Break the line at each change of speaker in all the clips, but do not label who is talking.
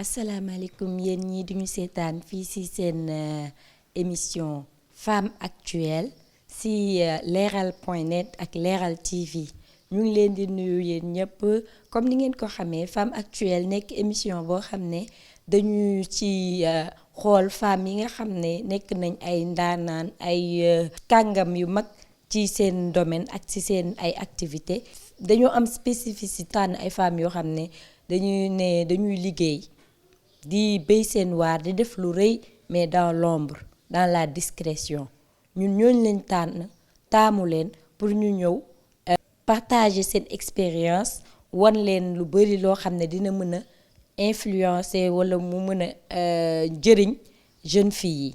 asalaamaaleykum yéen ñi duñu seetaan fii ci seen émission Femme Actuelle ci leral.net ak Leral TV ñu ngi leen di nuyu yéen ñëpp comme ni ngeen ko xamee Femme Actuelle nekk émission boo xam ne dañu ci xool femmes yi nga xam ne nekk nañ ay ndaanaan ay kàngam yu mag ci seen domaine ak ci seen ay activités dañoo am spécificité tànn ay femmes yoo xam ne dañuy liggéey di béy seen waar di def lu rëy mais dans l'ombre dans la discrétion ñun ñooñu leen taamu leen pour ñu ñëw partager seen expérience wan leen lu bari loo xam ne dina mën a influencer walla mu mën a jëriñ jeunes filles yi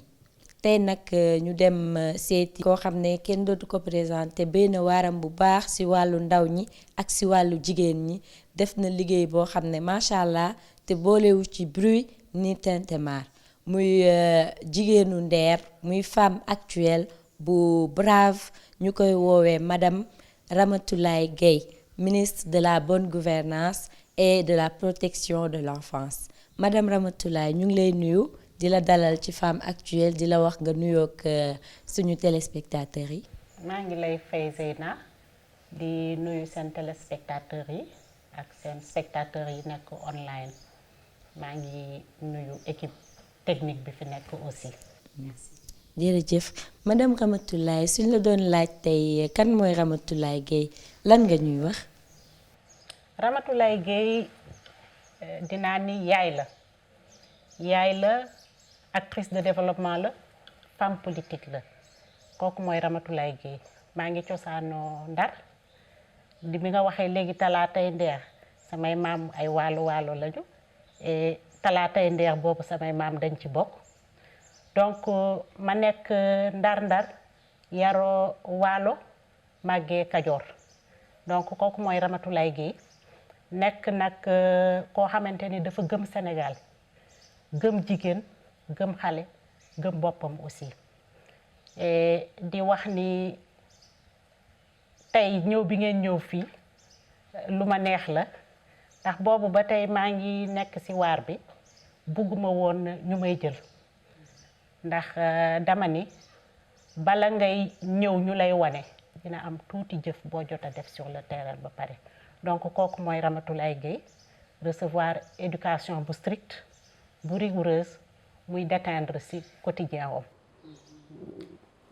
tey nag ñu dem seeti koo xam ne kenn dootu ko présenté béy na waaram bu baax ci wàllu ndaw ñi ak ci wàllu jigéen ñi def na liggéey boo xam ne macha allah te boolewu ci bruit ni tintamarre muy jigéenu Nder muy femme actuelle bu brave ñu koy woowee madame Ramatoulaye Gueye ministre de la bonne gouvernance et de la protection de l'enfance madame Ramatoulaye ñu ngi lay nuyu di la dalal ci femme actuelle di la wax nga nuyoog suñu téléspectateurs yi.
maa ngi lay fay Zeyna di nuyu seen téléspectateurs yi ak seen spectateurs yi nekk online maa ngi nuyu équipe technique bi fi nekk aussi.
merci jërëjëf madame Ramatoulaye suñ la doon laaj tey kan mooy Ramatoulaye Gueye lan nga ñuy wax.
Ramatoulaye Gueye dinaa ni yaay la actrice de développement la femme politique la kooku mooy Ramatoulaye Gueye maa ngi cosaanoo Ndar di bi nga waxee léegi talaatay Nder samay maam ay waalo lañu et talaatay Nder boobu samay maam dañ ci bokk donc ma nekk ndar yaroo waalo màggee Kajoor donc kooku mooy Ramatoulaye Gueye nekk nag koo xamante ni dafa gëm Sénégal gëm jigéen gëm xale gëm boppam aussi et di wax ni tey ñëw bi ngeen ñëw fii lu ma neex la ndax boobu ba tey maa ngi nekk ci waar bi bugguma woon ñu may jël ndax dama ni bala ngay ñëw ñu lay wane dina am tuuti jëf boo jot a def sur le terrain ba pare donc kooku mooy Ramatoulaye Gueye recevoir éducation bu stricte bu rigoureuse muy déteindre ci quotidien om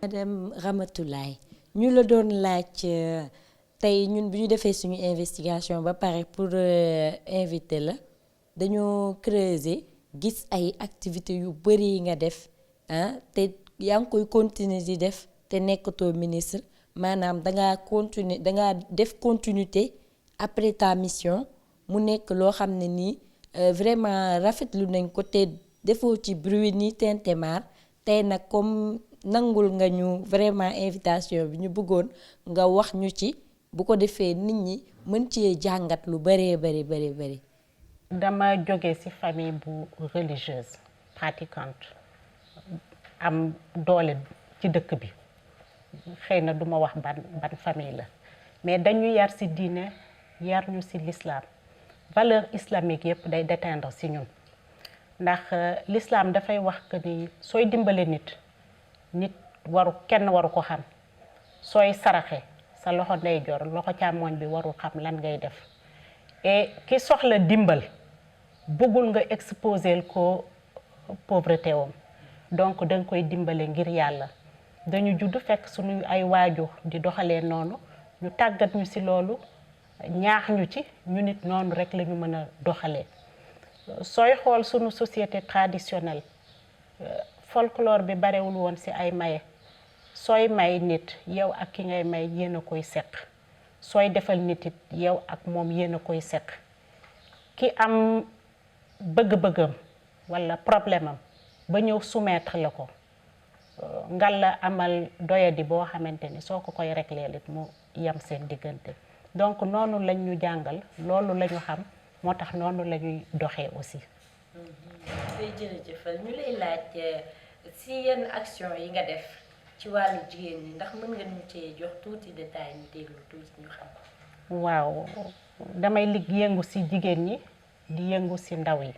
madame Ramatoulaye ñu la doon laaj tey ñun bu ñu defee suñu investigation ba pare pour inviter la dañoo creuser gis ay activités yu bari yi nga def te yaa ngi koy continuer di def te nekkatoo ministre maanaam dangaa def continuité après ta mission mu nekk loo xam ne nii vraiment rafetlu nañ ko te defoo ci bruit ni tintamarre tey nag comme nangul nga ñu vraiment invitation bi ñu bëggoon nga wax ñu ci bu ko defee nit ñi mën ci jàngat lu bari.
dama jóge ci famille bu religieuse pratiquante am doole ci dëkk bi xëy na duma wax ban famille la mais dañu yar ci diine yar ñu ci l'islam valeur islamique yépp day déteindre ci ñun ndax l'islam dafay wax que ni sooy dimbale nit kenn waru ko xam sooy saraxe sa loxo ndeyjoor loxo càmmoñ bi warul xam lan ngay def et ki soxla dimbal bëggul nga exposer ko pauvreté wam donc danga koy dimbale ngir yàlla dañu judd fekk suñu ay waajur di doxalee noonu ñu tàggat ñu ci loolu ñaax ñu ci ñu nit noonu rek la ñu mën a doxalee sooy xool suñu société traditionnelle folklore bi barewul woon ci ay maye sooy may nit yow ak ki ngay may yéen a koy seq sooy defal nit it yow ak moom yéen a koy seq ki am bëgg-bëggam walla problème am ba ñëw soumettre la ko ngal la amal doyadi boo xamante ni soo ko koy réglé lit mu yam seen diggante donc noonu lañ ñu jàngal loolu la ñu xam moo tax noonu la ñuy doxee aussi.
tey jërëjëfal ñu lay laaj si yenn action yi nga def ci wàllu jigéen ñi ndax mën nga ñu cee jox tuuti détail ñu déglu tuuti ñu xam.
waaw damay yëngu ci jigéen ñi di yëngu ci ndaw yi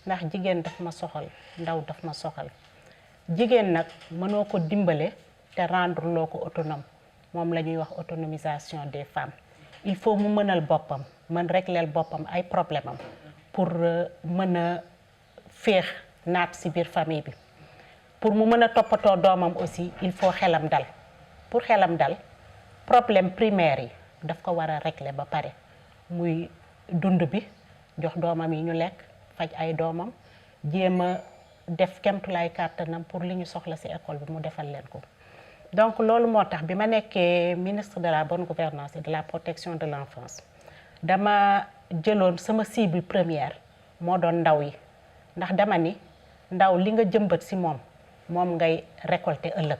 ndax jigéen daf ma soxal ndaw daf ma soxal jigéen nag mënoo ko dimbale te rendre loo ko autonome moom la ñuy wax autonomisation des femmes il faut mu mënal boppam mën régleel boppam ay problème am pour mën a féex naat ci biir famille bi pour mu mën a toppatoo doomam aussi il faut xelam dal pour xelam dal problème primaire yi daf ko war a régler ba pare muy dund bi jox doomam yi ñu lekk faj ay doomam jéem a def kemtulaay kàttanam pour li ñu soxla ci école bi mu defal leen ko donc loolu moo tax bi ma nekkee ministre de la bonne gouvernance et de la protection de l'enfance dama jëloon sama cible première moo doon ndaw yi ndax dama ni ndaw li nga jëmbat ci moom ngay récolter ëllëg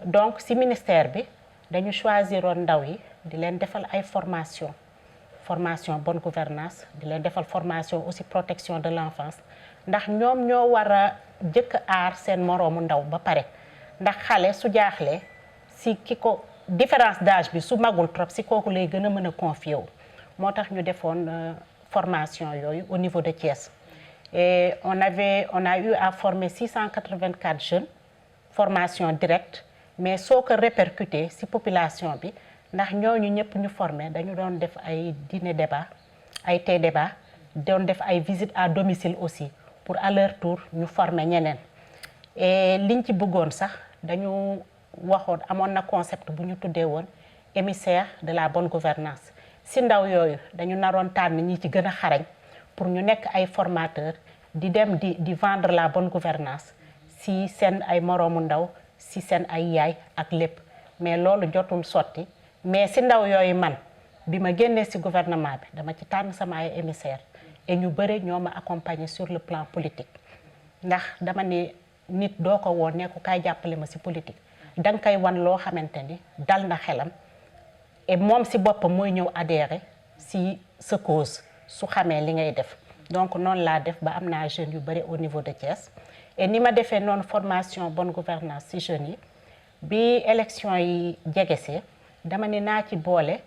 donc ci ministère bi dañu choisiroon ndaw yi di leen defal ay formation bonne gouvernance di leen defal formation aussi protection de l'enfance ndax ñoom ñoo war a jëkk aar seen moroomu ndaw ba pare ndax xale su jaaxlee si ki ko différence d'âge bi su magul trop si kooku lay gën a mën a confier wu moo tax ñu defoon formation yooyu au niveau de Thiès et on a eu à former 684 jeunes formation directe mais soo ko répercuté si population bi ndax ñooñu ñëpp ñu formé dañu doon def ay dîner débat ay thé débat doon def ay visite à domicile aussi pour à leur tour ñu former ñeneen et liñ ci bëggoon sax dañu waxoon amoon na concept bu ñu tuddee woon émissaire de la bonne gouvernance si ndaw yooyu dañu naroon tànn ñi ci gën a xarañ pour ñu nekk ay formateurs di dem di vendre la bonne gouvernance si seen ay moroomu ndaw si seen ay yaay ak lépp mais loolu jotul sotti mais si ndaw yooyu man bi ma génnee si gouvernement bi dama ci tànn sama ay émissaires et ñu bëri ñoo ma accompagner sur le plan politique ndax dama ne nit doo ko woon ne ko kaay jàppale ma si politique danga koy wan loo xamante ni dal na xelam et moom si boppam mooy ñëw adhérer si sa cause su xamee li ngay def donc noonu laa def ba am naa jeunes yu bëri au niveau de Thiès et ni ma defee noonu formation bonne gouvernance si jeunes yi bi élection yi jegesee dama ne naa ci boole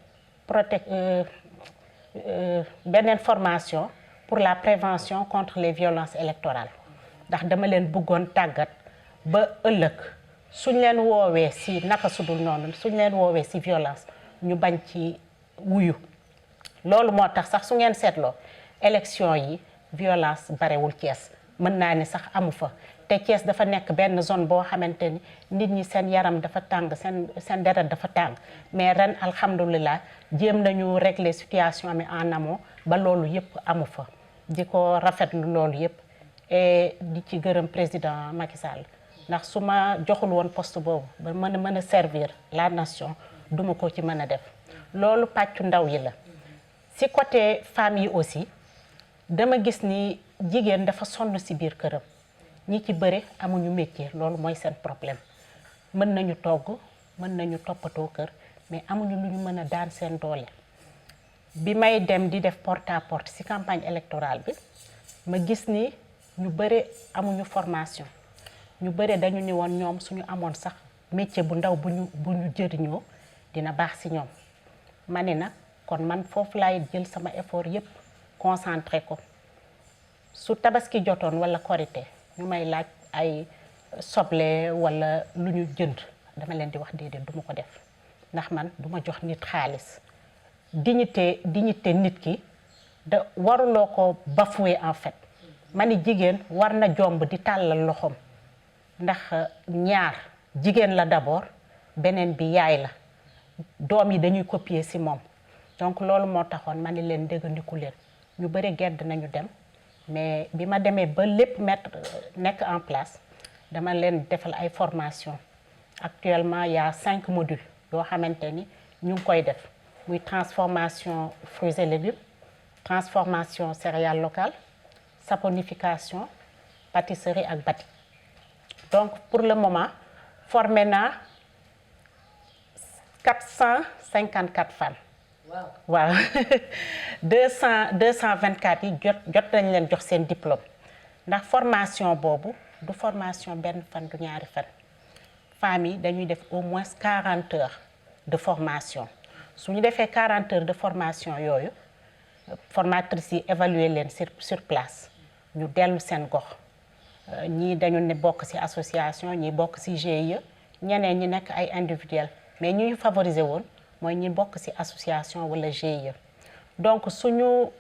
beneen formation pour la prévention contre les violences électorales ndax dama leen bëggoon tàggat ba ëllëg suñ leen woowee si naka sudul noonu suñ leen woowee si violence ñu bañ ci wuyu loolu moo tax sax su ngeen seetloo élection yi violence barewul Thiès mën naa ni sax amu fa te Thiès dafa nekk benn zone boo xamante ni nit ñi seen yaram dafa tàng seen deret dafa tàng mais ren alhamdulilah jéem nañu régler situation mi en amont ba loolu yëpp amu fa di ko rafetlu loolu yëpp et di ci gërëm président Macky Sall ndax su ma joxul woon poste boobu ba mën a servir la nation duma ko ci mën a def loolu pàccu ndaw yi la si côté femmes yi aussi dama gis ni jigéen dafa sonn si biir këram ñi ci bëre amuñu métier loolu mooy seen problème mën nañu togg mën nañu toppatoo kër mais amuñu lu ñu mën a daan seen doole bi may dem di def porte à porte si campagne électorale bi ma gis ni ñu bëre amuñu formation ñu bëre dañu ni woon ñoom suñu amoon sax métier bu ndaw bu ñu jëriñoo dina baax si ñoom ma ne nag kon man foofu laay jël sama effort yépp concentré ko su tabaski jotoon wala korité ñu may laaj ay soble wala lu ñu jënd dama leen di wax déedéet duma ko def ndax man duma jox nit xaalis dignité nit ki da waruloo ko bafouer en fait ma ni jigéen war na jomb di tàllal loxoom ndax ñaar jigéen la d'abord beneen bi yaay la doom yi dañuy copier ci moom donc loolu moo taxoon ma ni leen déggandiku leen ñu bëri gedd nañu dem mais bi ma demee ba lépp nekk en place dama leen defal ay formation actuellement il y a 5 modules yoo xamante ni ñu ngi koy def muy transformation fruits et légumes transformation céréales locales saponification pâtisserie ak batik donc pour le moment formé naa 454 femmes waaw 224 yi jot nañ leen jox seen diplôme ndax formation boobu du formation benn fan du ñaari fan femmes yi dañuy def au moins 40 heures de formation su ñu defee 40 heures de formation yooyu formatrices yi évaluer leen sur place ñu dellu seen gox ñii dañu ne bokk ci association ñii bokk ci GIE ñeneen ñi nekk ay individuel mais ñuy favoriser woon mooy ñi bokk ci association wala GIE. donc suñu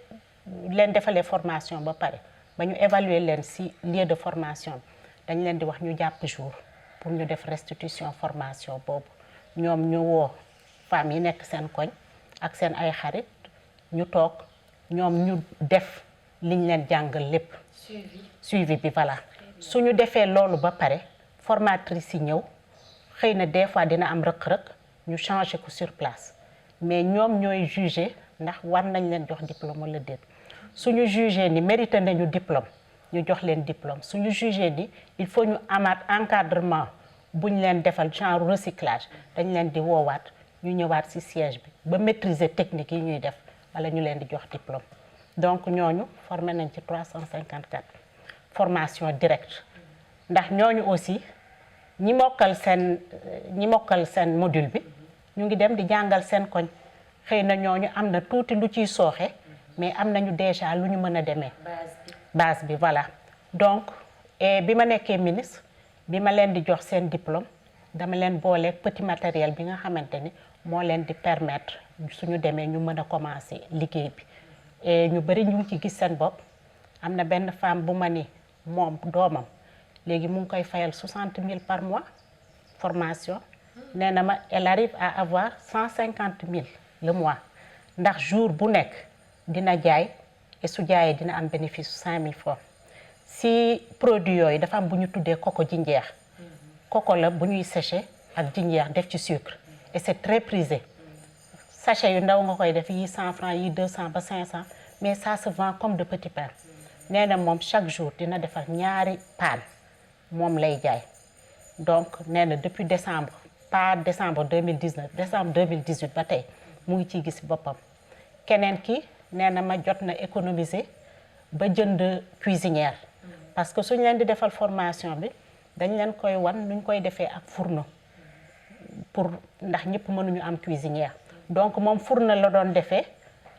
leen defalee formation ba pare ba ñu évaluer leen ci lieu de formation dañ leen di wax ñu jàpp jour pour ñu def restitution formation boobu ñoom ñu woo femmes yi nekk seen koñ ak seen ay xarit ñu toog ñoom ñu def liñ leen jàngal lépp. suivi bi voilà. suñu defee loolu ba pare formatrice yi ñëw xëy na des fois dina am rëq-rëq ñu changer ko sur place mais ñoom ñooy juger ndax war nañ leen jox diplôme wala déet suñu juger ni mérité nañu diplôme ñu jox leen diplôme suñu juger ni il faut ñu amaat encadrement buñ leen defal genre recyclage dañ leen di woowaat ñu ñëwaat ci siège bi ba maîtriser technique yi ñuy def wala ñu leen di jox diplôme. donc ñooñu formé nañ ci 354 formation directe ndax ñooñu aussi ñi mokkal seen module bi ñu ngi dem di jàngal seen koñ xëy na ñooñu am na tuuti lu ciy sooxe mais am nañu déjà lu ñu mën a demee base bi voilà. donc bi ma nekkee ministre bi ma leen di jox seen diplôme dama leen booleeg petit matériel bi nga xamante ni moo leen di permettre suñu demee ñu mën a commencer liggéey bi et ñu bari ñu ngi ci gis seen bopp. am na benn femme bu ma ni moom doomam léegi mu ngi koy fayal 60 000 par mois formation nee na ma elle arrive à avoir 150 000 le mois ndax jour bu nekk dina jaay et su jaayee dina am bénéfice 5 000 francs. si produit yooyu dafa am bu ñu tuddee coco jinjeer coco la bu ñuy séché ak jinjeer def ci sucre et c'est très prisé. sachet yu ndaw nga koy def yi 100 francs yi 200 ba 500 mais ça se vend comme de petits pains. nee na moom chaque jour dina defar ñaari paan moom lay jaay donc nee na depuis décembre pas décembre 2019 décembre 2018 ba tey mu ngi ciy gis boppam. keneen ki nee na ma jot na économiser ba jënd cuisinière parce que suñu leen di defal formation bi dañ leen koy wan nuñ koy defee ak fourneau pour ndax ñëpp mënuñu am cuisinière. donc moom fourneau la doon defee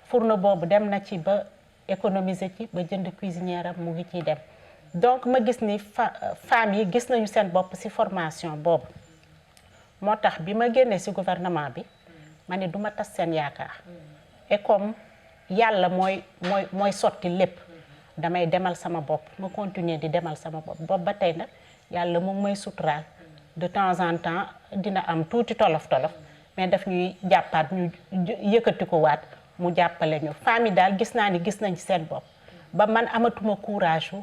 fourneau boobu dem na ci ba économiser ci ba jënd cuisinière am mu ngi ciy dem. donc ma gis ni femmes yi gis nañu seen bopp ci formation boobu moo tax bi ma génnee ci gouvernement bi ma ne du ma tas seen yaakaar et comme yàlla mooy sotti lépp damay demal sama bopp ma continuer di demal sama bopp boobu ba tey nag yàlla moom may suturaal de temps en temps dina am tuuti tolof-tolof mais daf ñuy jàppaat ñu yëkkati ko waat mu jàppale ñu. femmes yi daal gis naa ni gis nañ ci seen bopp ba man amatuma courage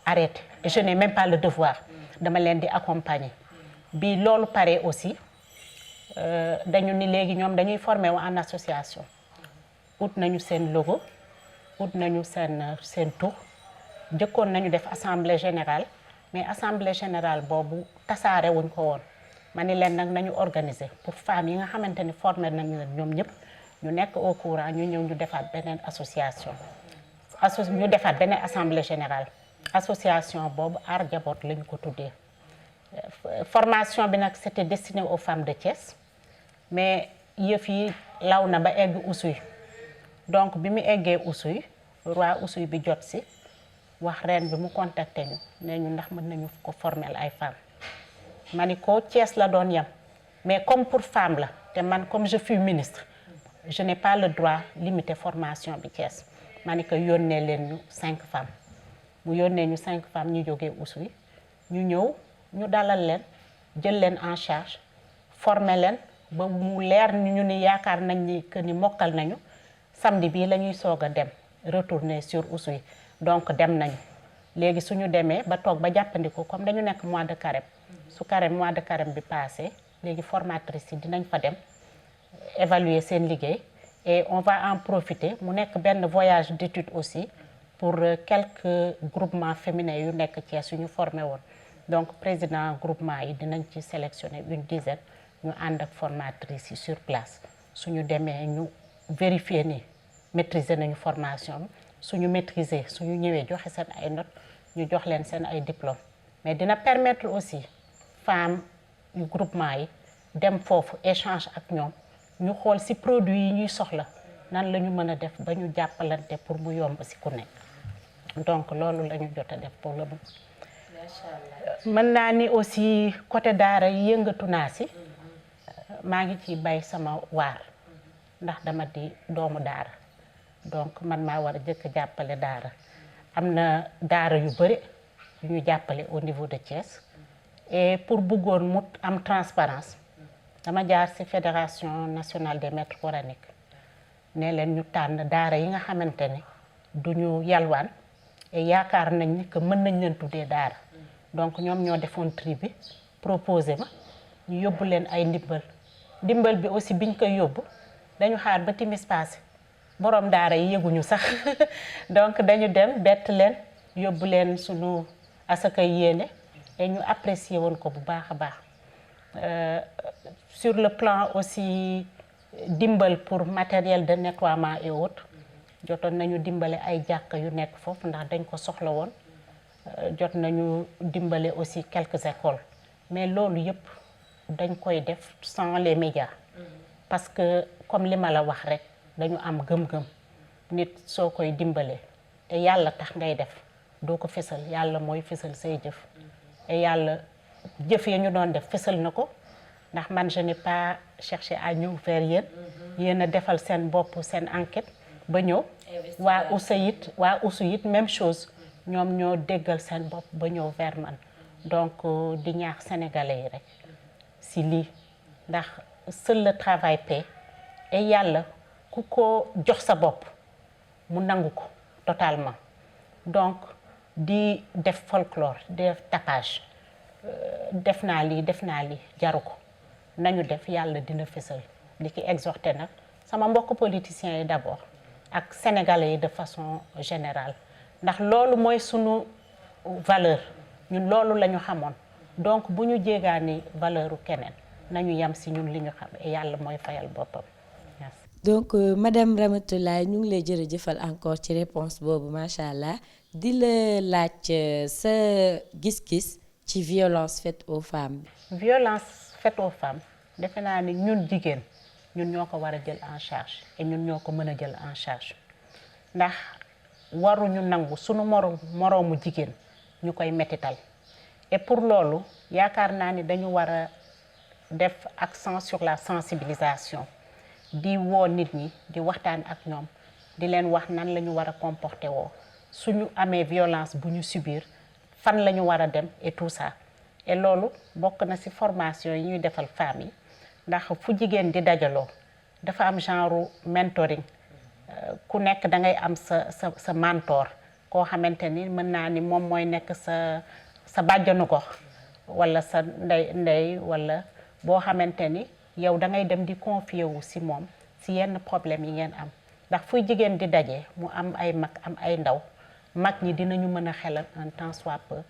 arrêter et je n'ai même pas le devoir dama leen di accompagner. bi loolu pare aussi dañu ni léegi ñoom dañuy former wu en association ut nañu seen logo ut nañu seen tur jëkkoon nañu def assemblée générale mais assemblée générale boobu tasaare wuñ ko woon ma ni leen nag nañu organiser pour femmes yi nga xamante ni former nañu leen ñoom ñëpp ñu nekk au courant ñu ñëw ñu defaat beneen association ñu defaat beneen assemblée générale. association boobu aar jaboot lañu ko tuddee formation bi nag c'était destiné aux femmes de Thiès mais yëf yi law na ba egg Oussouye donc bi mu eggee Oussouye roi Oussouye bi jot si wax reine bi mu contacté ñu ne ñu ndax mën nañu ko former ay femmes ma ni ko Thiès la doon yem mais comme pour femme la te man comme je suis ministre je n'ai pas le droit limiter formation bi Thiès ma ni ko yónnee leen ñu 5 femmes mu yónnee ñu 5 femmes ñu jógee Oussouye ñu ñëw ñu dalal leen jël leen en charge former leen ba mu leer ñu ni yaakaar nañ ni que ni mokkal nañu samedi bii la ñuy soog a dem retourner sur Oussouye donc dem nañu léegi suñu demee ba toog ba jàppandiku comme dañu nekk mois de carême su mois de carême bi passé léegi formatrices yi dinañ fa dem évaluer seen liggéey et on va en profiter mu nekk benn voyage d'étude aussi pour quelques groupements féminins yu nekk Thiès yu ñu formé woon donc président groupement yi dinañ ci sélectionner une dizaine ñu ànd ak formatrices yi sur place suñu demee ñu vérifier ni maîtriser nañu formation bi suñu maîtriser suñu ñëwee joxe seen ay notes ñu jox leen seen ay diplômes mais dina permettre aussi femmes yu groupement yi dem foofu échange ak ñoom ñu xool ci produits yi ñuy soxla nan la ñu mën a def ba ñu jàppalante pour mu yomb ci ku nekk donc loolu la ñu jot a def pour le moment. mën naa ni aussi côté daara yëngatu naa si maa ngi ci bay sama waar ndax dama di doomu daara donc man maa war a jëkk a jàppale daara am na daara yu bëri yu ñu jàppale au niveau de Thiès et pour bëggoon mu am transparence dama jaar ci fédération nationale des maîtres coraniques ne leen ñu tànn daara yi nga xamante ne du ñu yalwaan et yaakaar nañ ni que mën nañ leen tuddee daara donc ñoom ñoo defoon tri bi proposé ma ñu yóbbu leen ay ndimbal bi aussi biñ koy yóbbu dañu xaar ba timis passé borom daara yi yëguñu sax donc dañu dem bett leen yóbbu leen sunu asaka yéene et ñu apprécier woon ko bu baax a baax sur le plan aussi dimbal pour matériel de nettoiement et autres jotoon nañu dimbale ay jàkka yu nekk foofu ndax dañ ko soxla woon jot nañu dimbale aussi quelques écoles mais loolu yëpp dañ koy def sans les médias parce que comme li ma la wax rek dañu am gëm-gëm nit soo koy dimbale te yàlla tax ngay def doo ko fësal yàlla mooy fësal say jëf et yàlla jëf ya ñu doon def fësal na ko ndax man je n'ai pas cherché à ñëw vers yéen a defal seen bopp seen enquête ba ñëw waa usu it même chose ñoom ñoo déggal seen bopp ba ñëw vers man donc di ñaax sénégalais yi rek si lii ndax seul le travail paie et yàlla ku ko jox sa bopp mu nangu ko totalement donc di def folklore di def tapage def naa lii jaru ko nañu def yàlla dina fësal di ki exhorté nag sama mbokk politiciens yi d'abord ak sénégalais yi de façon générale ndax loolu mooy sunu valeur ñun loolu la ñu xamoon donc bu ñu jéegaani valeur u keneen nañu yam si ñun li ñu xam et yàlla mooy fayal boppam.
donc madame Ramatoulaye ñu ngi lay jërëjëfal encore ci réponse boobu macha allah di la laaj sa gis-gis ci violence faite aux femmes.
violence faite aux femmes defe naa ni ñun jigéen ñun ñoo ko war a jël en charge et ñun ñoo ko mën a jël en charge ndax waruñu nangu sunu moroomu jigéen ñu koy mettital et pour loolu yaakaar naa ni dañu war a def accent sur la sensibilisation di woo nit ñi di waxtaan ak ñoom di leen wax nan la ñu war a comporter woo suñu amee violence bu ñu subir fan la ñu war a dem et tout ça et loolu bokk na ci formation yi ñuy defal femmes yi ndax fu jigéen di dajaloo dafa am genre mentoring ku nekk da ngay am sa mentor koo xamante ni mën naa ni moom mooy nekk sa bàjjanu gox walla sa ndey walla boo xamante ni yow da ngay dem di confier wu ci moom ci yenn problème yi ngeen am ndax fuy jigéen di daje mu am ay mag am ay ndaw mag ñi dinañu mën a xelal un tant soit peu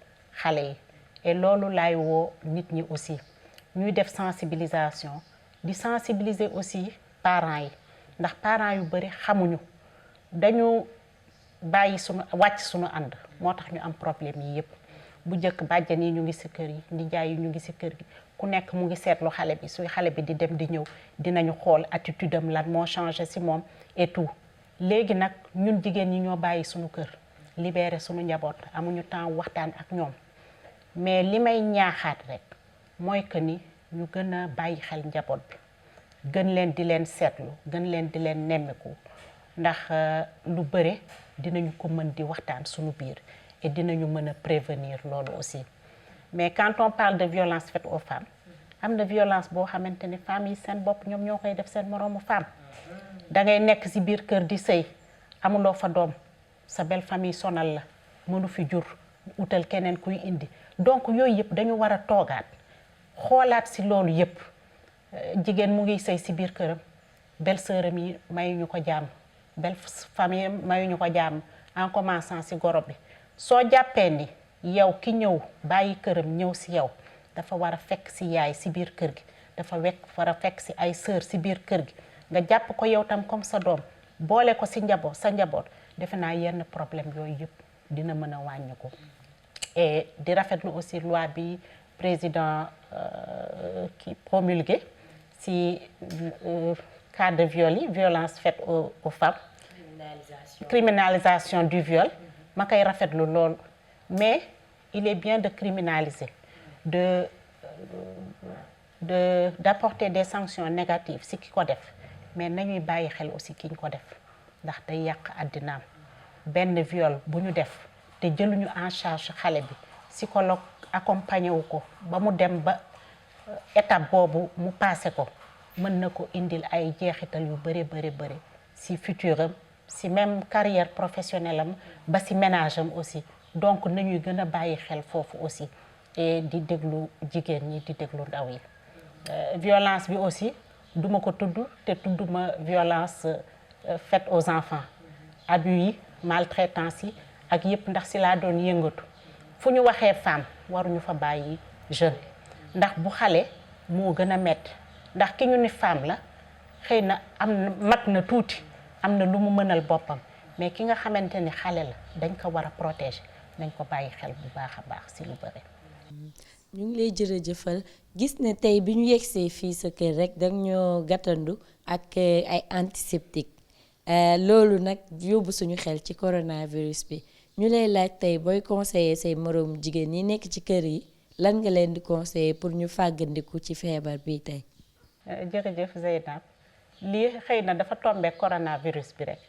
xale yi et loolu laay woo nit ñi aussi ñuy def sensibilisation di sensibiliser aussi parents yi ndax parents yu bari xamuñu dañu bàyyi wàcc suñu ànd moo tax ñu am problème yi yépp bu njëkk bàjjan yi ñu ngi ci kër yi nijaay yi ñu ngi ci kër gi ku nekk mu ngi seetlu xale bi suy xale bi di dem di ñëw dinañu xool attitude am lan moo changé ci moom et tout léegi nag ñun jigéen ñi ñoo bàyyi suñu kër libéré suñu njaboot amuñu temps waxtaan ak ñoom mais li may ñaaxaat rek mooy que ni ñu gën a bàyyi xel njaboot bi gën leen di leen seetlu gën leen di leen nemmiku ndax lu bëre dinañu ko mën di waxtaan suñu biir et dinañu mën a prévenir loolu aussi mais quand on parle de violence faite aux femmes am na violence boo xamante ni femmes yi seen bopp ñoom ñoo koy def seen moroomu femme da ngay nekk ci biir kër di sëy amuloo fa doom sa belle famille sonal la mënu fi jur utal keneen kuy indi donc yooyu yëpp dañu war a toogaat xoolaat ci loolu yëpp jigéen mu ngi sëy ci biir këram belle-sœuram yi mayuñu ko jàmm belle famille mayuñu ko jàmm en commençant ci goro bi soo jàppee ni yow ki ñëw bàyyi këram ñëw ci yow dafa war a fekk ci yaay ci biir kër gi dafa war a fekk ci ay sœur ci biir kër gi nga jàpp ko yow tam comme sa doom boole ko ci sa njaboot defe naa yenn problème yooyu yëpp dina mën a wàññi ko et di rafetlu aussi loi bi président qui promulgué ci cas de viol yi violence faite aux femmes criminalisation du viol ma koy rafetlu lool mais il est bien de criminaliser d'apporter des sanctions négatives si ki ko def mais nañuy bàyyi xel aussi ki ñu ko def ndax day yàq àddinaam benn viol bu ñu def te jëluñu en charge xale bi psychologue accompagné wu ko ba mu dem ba étape boobu mu passé ko mën na ko indil ay jeexital yu bëri si futur am si même carrière professionnelle am ba si ménage am aussi donc nañuy gën a bàyyi xel foofu aussi et di déglu jigéen ñi di déglu ndaw yi violence bi aussi duma ko tudd te tudduma violence faite aux enfants abus yi maltraitance yi ak yëpp ndax si laa doon yëngatu fu ñu waxee femme waruñu fa bàyyi jeune ndax bu xale moo gën a metti ndax ki ñu ni femme la xëy na am na mag na tuuti am na lu mu mënal boppam mais ki nga xamante ni xale la dañ ko war a protéger nañ ko bàyyi xel bu baax a baax si lu bëri.
ñu ngi lay jërëjëfal gis ne tey bi ñu yegsee fii sa kër rek danga ñoo gàttandu ak ay antiseptique loolu nag yóbbu suñu xel ci coronavirus bi ñu lay laaj tey booy conseiller say moroom jigéen ñi nekk ci kër yi lan nga leen di conseiller pour ñu fàggandiku ci feebar bi tey.
jërëjëf Zeynab lii xëy na dafa tombé coronavirus bi rek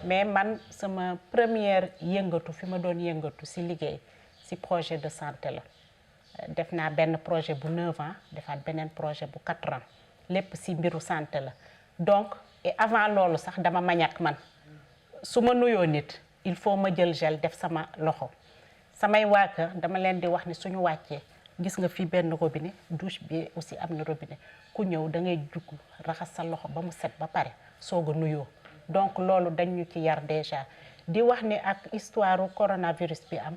mais man sama première yëngatu fi ma doon yëngatu si liggéey si projet de santé la def naa benn projet bu 9 ans defaat beneen projet bu 4 ans lépp si mbiru santé la donc et avant loolu sax dama mañak man su ma nuyoo nit il faut ma jël gel def sama loxo samay waa kër dama leen di wax ni suñu wàccee gis nga fii benn robinet douche bi aussi am na robinet ku ñëw da ngay jug raxas sa loxo ba mu set ba pare soog a nuyoo donc loolu dañu ci yar déjà di wax ni ak histoire coronavirus bi am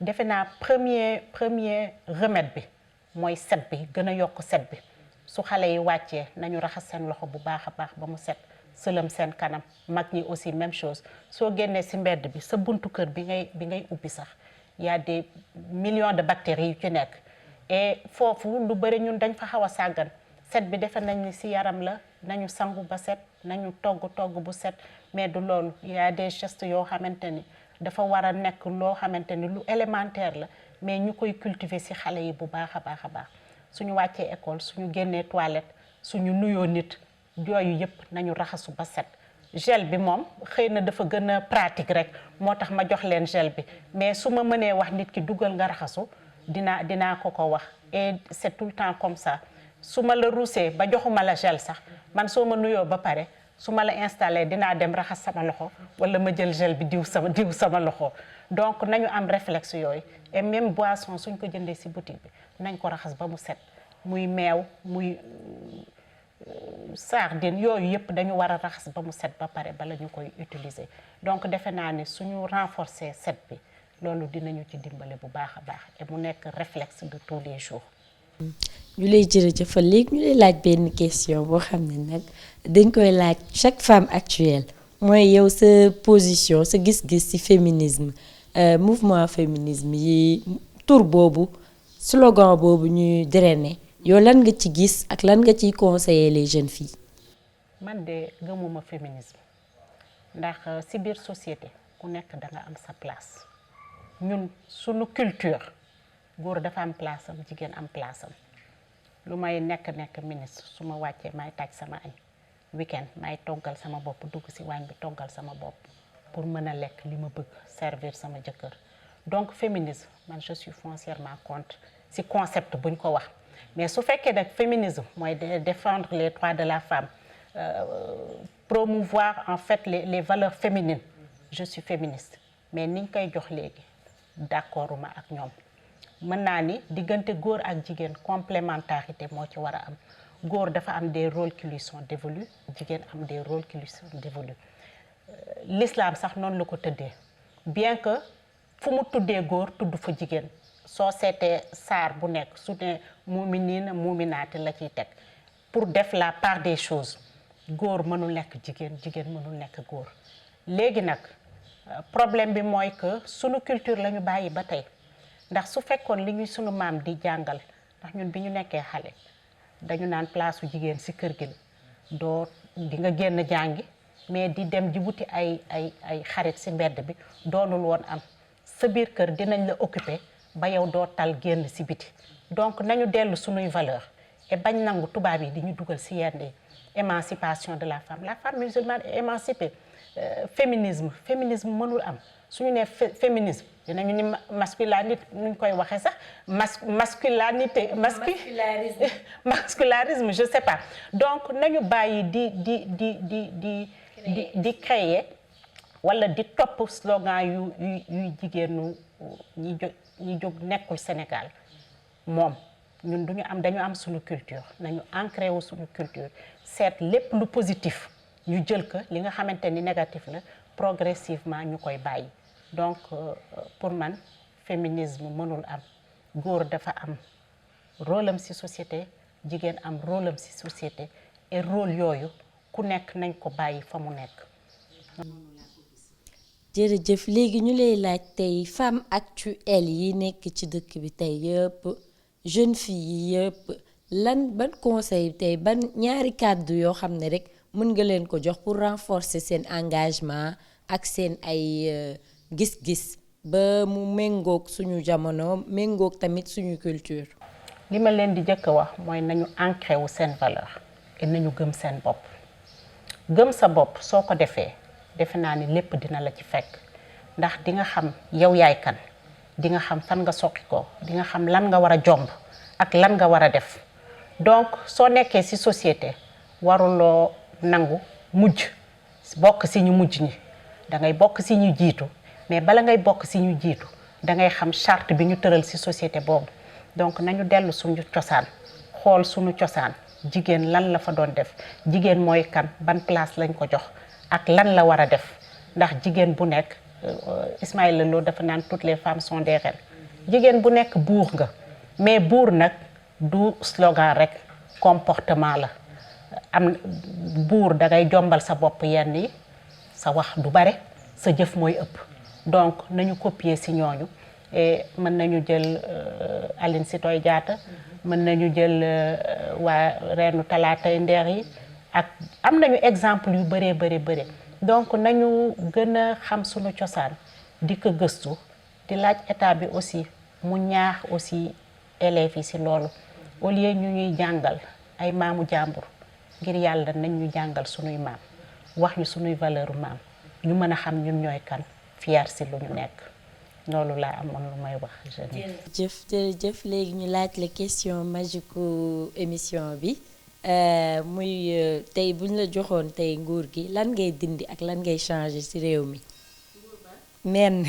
defe naa premier remède bi mooy set bi gën a yokk set bi su xale yi wàccee nañu raxas seen loxo bu baax a baax ba mu set sëlëm seen kanam mag ñi aussi même chose soo génnee si mbedd bi sa buntu kër bi ngay ubbi sax y a des millions de bactéries yu ci nekk et foofu lu bëri ñun dañ fa xaw a sàggan set bi defe nañ ni si yaram la nañu sangu ba set nañu togg bu set mais du loolu y a des gestes yoo xamante ni dafa war a nekk loo xamante ni lu élémentaire la mais ñu koy cultiver si xale yi bu baax a baax a baax suñu wàccee école suñu génnee toilette suñu nuyoo nit yooyu yëpp nañu raxasu ba set gel bi moom xëy na dafa gën a pratique rek moo tax ma jox leen gel bi mais su ma mënee wax nit ki dugal nga raxasu dinaa ko wax et c'est tout le temps comme ça su ma la ruusee ba joxuma la gel sax man soo ma nuyoo ba pare su ma la installé dinaa dem raxas sama loxo wala ma jël gel bi diw sama loxo donc nañu am réflexe yooyu et même boisson suñ ko jëndee ci boutique bi nañ ko raxas ba mu set muy meew muy sardine yooyu yëpp dañu war a raxas ba mu set ba pare bala ñu koy utiliser donc defe naa ni suñu renforcer set bi loolu dinañu ci dimbale bu baax a baax et mu nekk réflexe de tous les jours.
ñu lay jërëjëfal léegi ñu lay laaj benn question boo xam ne nag dañ koy laaj chaque femme actuelle mooy yow sa position sa gis-gis ci féminisme mouvement féminisme yi tur boobu slogan boobu ñuy drainer yow lan nga ci gis ak lan nga ciy conseiller les jeunes filles.
man de gëmuma féminisme ndax ci biir société ku nekk da nga am sa place ñun suñu culture góor dafa am place am jigéen am place am lu may nekk ministre su ma wàccee may taaj sama añ weekend may toggal sama bopp dugg ci waañ bi toggal sama bopp pour mën a lekk li ma bëgg servir sama jëkkër donc féminisme man je suis foncièrement contre ci concept buñ ko wax mais su fekkee nag féminisme mooy défendre les droits de la femme promouvoir en fait les valeurs féminines je suis féministe mais niñ koy jox léegi d'accorduma ak ñoom mën naa ni diggante góor ak jigéen complémentarité moo ci war a am góor dafa am des rôles qui lui sont dévolus jigéen am des rôles qui lui sont dévolus l'islam sax noonu la ko tëddee bien que fu mu tuddee góor tudd fa jigéen soo seetee saar bu nekk su ne muuminiina muuminaati la ciy teg pour def la part des choses góor mënul nekk jigéen jigéen mënul nekk góor léegi nag problème bi mooy que sunu culture la ñu bàyyi ba tey ndax su fekkoon li ñuy sunu maam di jàngal ndax ñun bi ñu nekkee xale dañu naan place su jigéen ci kër gi la doo di nga génn jàngi mais di dem di wuti ay xarit ci mbedd bi doonul woon am sa biir kër dinañ la occuper ba yow doo tal génn ci biti. Donc nañu dellu suñuy valeur et bañ nangu tubaab yi di ñu dugal ci yenn émancipation de la femme musulmane est émancipée. Féminisme mënul am suñu nee féminisme dinañu ni masculinité nuñ koy waxee sax mascularisme je sais pas. Donc nañu bàyyi di créer wala di topp slogan yuy jigéenu ñi jóg nekkul Sénégal moom ñun dañu am suñu culture nañu ancré wu suñu culture seet lépp lu positif ñu jël ko li nga xamante ni négatif la progressivement ñu koy bàyyi. Donc pour man féminisme mënul am góor dafa am rôle am ci société jigéen am rôle am ci société et rôle yooyu ku nekk nañ ko bàyyi fa mu nekk.
jërëjëf léegi ñu lay laaj tey femme actuelle yi nekk ci dëkk bi tey yëpp jeune fille yi yëpp ban conseil tey ban ñaari kàddu yoo xam ne rek mën nga leen ko jox pour renforcer seen engagement ak seen ay gis-gis ba mu méngoog suñu jamono méngoog tamit suñu culture.
li ma leen di jëkk a wax mooy nañu ancré wu seen valeur et nañu gëm seen bopp. gëm sa bopp soo ko defee defe naa ni lépp dina la ci fekk ndax di nga xam yow yaay kan di nga xam fan nga soqi ko di nga xam lan nga war a jomb ak lan nga war a def. Donc soo nekkee ci société waruloo nangu mujj bokk ci ñu mujj ñi da ngay bokk ci ñu jiitu mais bala ngay bokk ci ñu jiitu da ngay xam charte bi ñu tëral ci société boobu. Donc nañu dellu suñu cosaan xool suñu cosaan jigéen lan la fa doon def jigéen mooy kan ban place lañ ko jox ak lan la war a def ndax jigéen bu nekk Ismaïla Lo dafa naan toutes les femmes sont des reines. jigéen bu nekk buur nga mais buur nag du slogan rek comportement la am buur da ngay jombal sa bopp yenn yi sa wax du bare sa jëf mooy ëpp. Donc nañu copier ci ñooñu et mën nañu jël Aline Sitoé Diatta mën nañu jël waa reenu talaatay ndeer yi ak am nañu exemple yu bëree bëri. Donc nañu gën a xam suñu cosaan di ko gëstu di laaj état bi aussi mu ñaax aussi élèves yi ci loolu au lieu ñu ñuy jàngal ay maamu jàmbur ngir yàlla nañ ñu jàngal suñuy maam wax ñu suñuy valeur maam ñu mën a xam ñun ñooy kan fier ci lu ñu nekk loolu laa amoon lu may wax.
jërëjëf léegi ñu laaj la question magique émission bi muy tey buñ la joxoon tey nguur gi lan ngay dindi ak lan ngay changer ci réew mi. men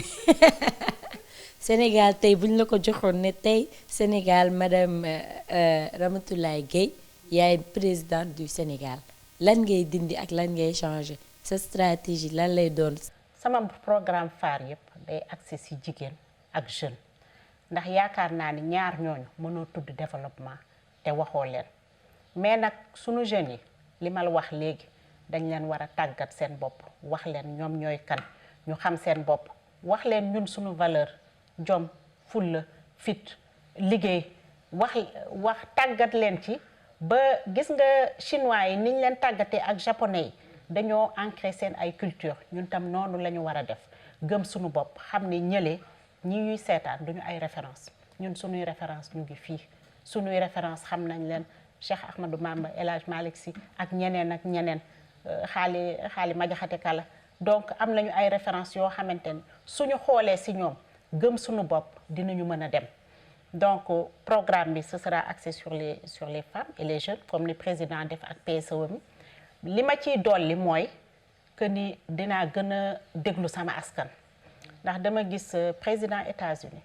Sénégal tey buñ la ko joxoon ne tey Sénégal madame Ramatoulaye Gueye yaay présidente du Sénégal lan ngay dindi ak lan ngay changer sa stratégie lan lay doon.
sama programme phare yëpp day accès ci jigéen ak jeune ndax yaakaar naa ni ñaar ñooñu mënoo tudd développement te waxoo leen mais nag sunu jeunes yi li ma la wax léegi dañ leen war a tàggat seen bopp wax leen ñoom ñooy kan ñu xam seen bopp wax leen ñun sunu valeur jom fulla fit liggéey wax tàggat leen ci ba gis nga chinois yi niñ leen tàggatee ak japonais yi dañoo ancré seen ay culture ñun tam noonu la ñu war a def gëm suñu bopp xam ne ñële ñi ñuy seetaan duñu ay référence ñun suñuy référence ñu ngi fii suñuy référence xam nañ leen Cheikh Ahmadou Bamba El Hadj Malick Sy ak ñeneen xaali Madiakhate Kala. Donc am nañu ay référence yoo xamante ni suñu xoolee ci ñoom gëm suñu bopp dinañu mën a dem. Donc programme bi ce sera axé sur les femmes et les jeunes comme ni président def ak PSE mi li ma ciy dolli mooy que ni dinaa gën a déglu sama askan ndax dama gis président États-Unis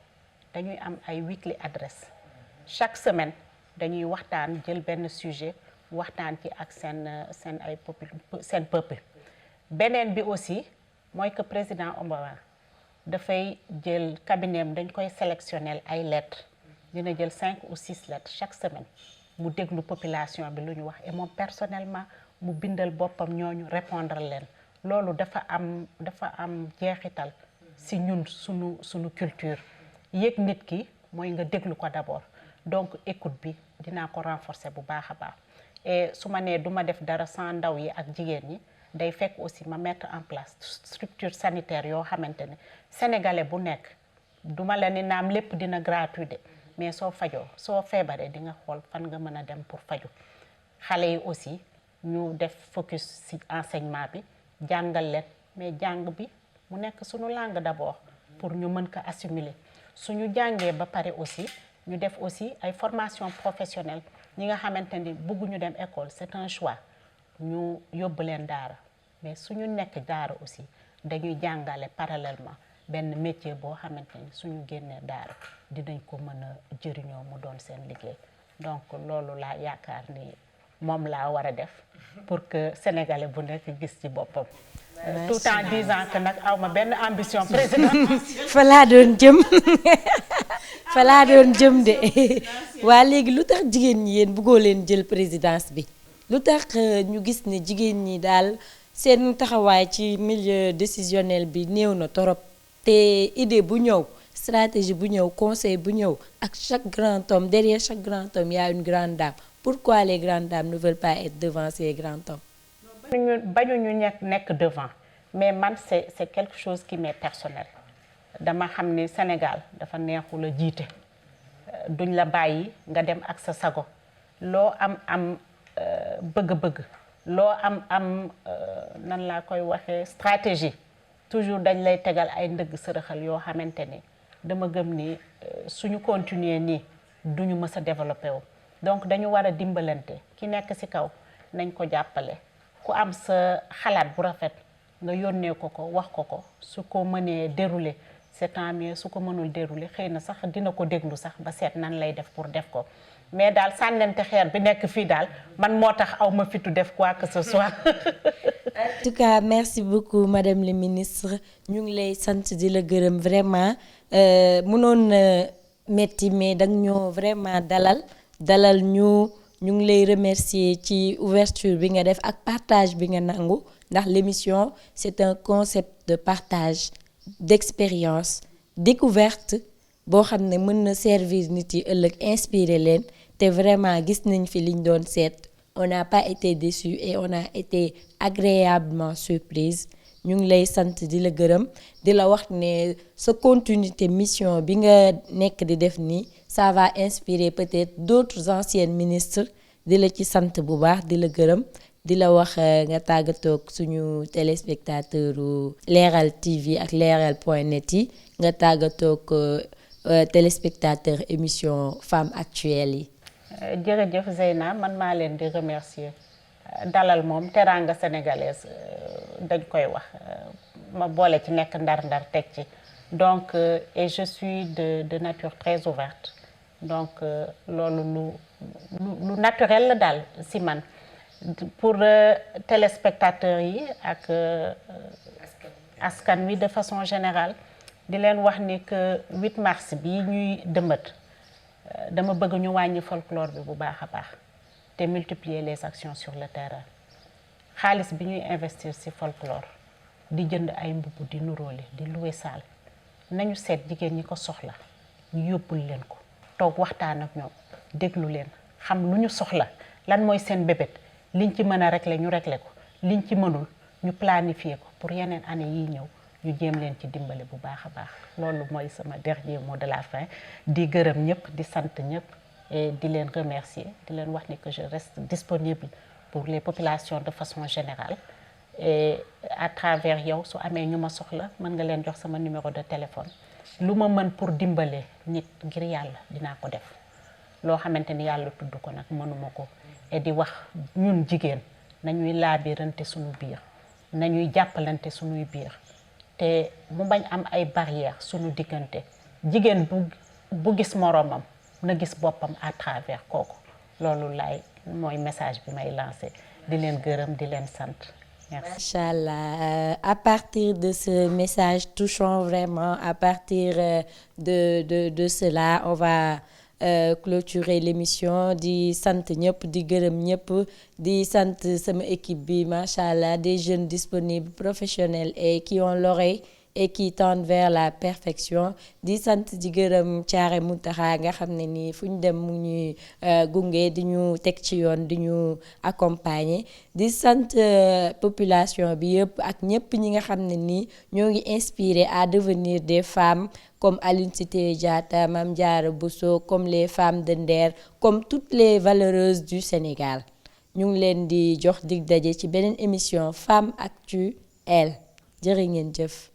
dañuy am ay weekly address chaque semaine dañuy waxtaan jël benn sujet waxtaan ci ak seen peuple. beneen bi aussi mooy que président Obama dafay jël cabinet dañ koy sélectionnel ay lettres dina jël 5 ou 6 lettres chaque semaine mu déglu population bi lu ñu wax et moom personnellement mu bindal boppam ñooñu répondre leen loolu dafa am jeexital ci ñun sunu culture yëg nit ki mooy nga déglu ko d'abord donc écoute bi dinaa ko renforcer bu baax a baax et su ma nee du ma def dara sans ndaw yi ak jigéen ñi day fekk aussi ma mettre en place structure sanitaire yoo xamante ne sénégalais bu nekk duma la ni naam lépp dina gratuit de mais soo fajoo soo feebaree di nga xool fan nga mën a dem pour faju xale yi aussi ñu def focus ci enseignement bi jàngal leen mais jàng bi mu nekk suñu langue d'abord pour ñu mën ko assimiler suñu jàngee ba pare aussi ñu def aussi ay formation professionnelle ñi nga xamante ni bëgguñu dem école c'est un choix ñu yóbbu leen daara mais suñu nekk daara aussi dañuy jàngale parallèlement benn métier boo xamante ni suñu génnee daara dinañ ko mën a jëriñoo mu doon seen liggéey donc loolu laa yaakaar ni moom laa war a def pour que sénégalais bu nekk gis ci boppam. tout en disant que nag awma benn ambition président.
fa laa doon jëm fa laa doon jëm de waa léegi lu tax jigéen ñi yéen bëggoo leen jël présidence bi lu tax ñu gis ne jigéen ñi daal seen taxawaay ci milieu décisionnel bi néew na torop te idée bu ñëw stratégie bu ñëw conseil bu ñëw ak chaque grand homme derrière chaque grand homme il y a une grande dame pourquoi les grandes dames ne veulent pas être devant ces grands hommes?
bañuñu nekk devant mais man c'est quelque chose qui m'est personnel dama xam ni Sénégal dafa neexul a jiite duñ la bàyyi nga dem ak sa sago loo am bëgg-bëgg loo am nan laa koy waxee stratégie toujours dañ lay tegal ay ndëgg sërëxal yoo xamante ni dama gëm ni suñu continuer nii duñu mës a développé wu donc dañu war a dimbalante ki nekk ci kaw nañ ko jàppale ku am sa xalaat bu rafet nga yónnee ko wax ko su ko mënee dérouler c'est tant mieux su ko mënul dérouler xëy na sax dina ko déglu sax ba seet nan lay def pour def ko mais daal sànnante xeer bi nekk fii daal man moo tax aw ma fitu def quoi que ce soit.
En tout cas merci beaucoup madame le ministre ñu ngi lay sant di la gërëm vraiment mënoon metti mais danga ñoo vraiment dalal ñu ngi lay remercier ci ouverture bi nga def ak partage bi nga nangu ndax l'émission c'est un concept de partage d'expérience découverte boo xam ne mën na servir nit yi ëllëg inspirer leen te vraiment gis nañ fi liñ doon seet on n'a pas été déçus et on a été agréablement surprise ñu ngi lay sant di la gërëm di la wax ne sa continuité mission bi nga nekk di def nii ça va inspirer peut-être d'autres anciennes ministres di la ci sant bu baax di la gërëm di la wax nga tàggatoog suñu téléspectateur Leral TV ak leral.net yi nga tàggatoog téléspectateur émission Femmes Actuelles yi.
jërëjëf Zeyna man maa leen di remercier dalal moom teranga sénégalaise dañ koy wax ma boole ci nekk ndar-ndar teg ci donc et je suis de nature très ouverte donc loolu lu naturel la daal si man pour téléspectateurs yi ak askan wi de façon générale di leen wax ni que 8 mars bi ñuy dëmbat dama bëgg ñu wàññi folklore bi bu baax a baax te multiplier les actions sur le terrain xaalis bi ñuy investir ci folklore di jënd ay mbubb di nuróole di louer salle nañu seet jigéen ñi ko soxla ñu yóbbul leen ko toog waxtaan ak ñoom déglu leen xam lu ñu soxla lan mooy seen bébét liñ ci mën a régler ñu régler ko liñ ci mënul ñu planifier ko pour yeneen année yi ñëw ñu jéem leen ci dimbale bu baax a baax loolu mooy sama dernier mot de la fin di gërëm ñëpp di sant ñëpp et di leen remercier di leen wax ni que je reste disponible pour les populations de façon générale et à travers yow su amee ñu ma soxla mën nga leen jox sama numéro de téléphone lu ma mën pour dimbale nit ngir yàlla dinaa ko def loo xamante ni yàlla tudd ko nag mënuma ko et di wax ñun jigéen nañuy laabirante suñu biir nañuy jàppalante suñuy biir te mu bañ am ay barrières suñu diggante jigéen bu gis moroomam na gis boppam à travers kooku loolu mooy message bi may lancé di leen gërëm di leen sant. Merci.
Inch'Allah, à partir de ce message touchant vraiment, à partir de cela, on va clôturer l'émission di sant ñëpp di gërëm ñëpp di sant sama équipe bi machallah des jeunes disponibles professionnels et qui ont l'oreille et qui tendent vers la perfection di sant di gërëm Thiaré Mountakha nga xam ne nii fu ñu dem mu ñuy gunge di ñu teg ci yoon di ñu accompagner di sant population bi yëpp ak ñëpp ñi nga xam ne nii ñoo ngi inspiré à devenir des femmes comme Aline Sitoé Diatta, Mame Diarra Bousso, comme les femmes de Nder, comme toutes les valeureuses du Sénégal. ñu ngi leen di jox dig daje ci beneen émission Femme Actuelle jërë ngeen jëf.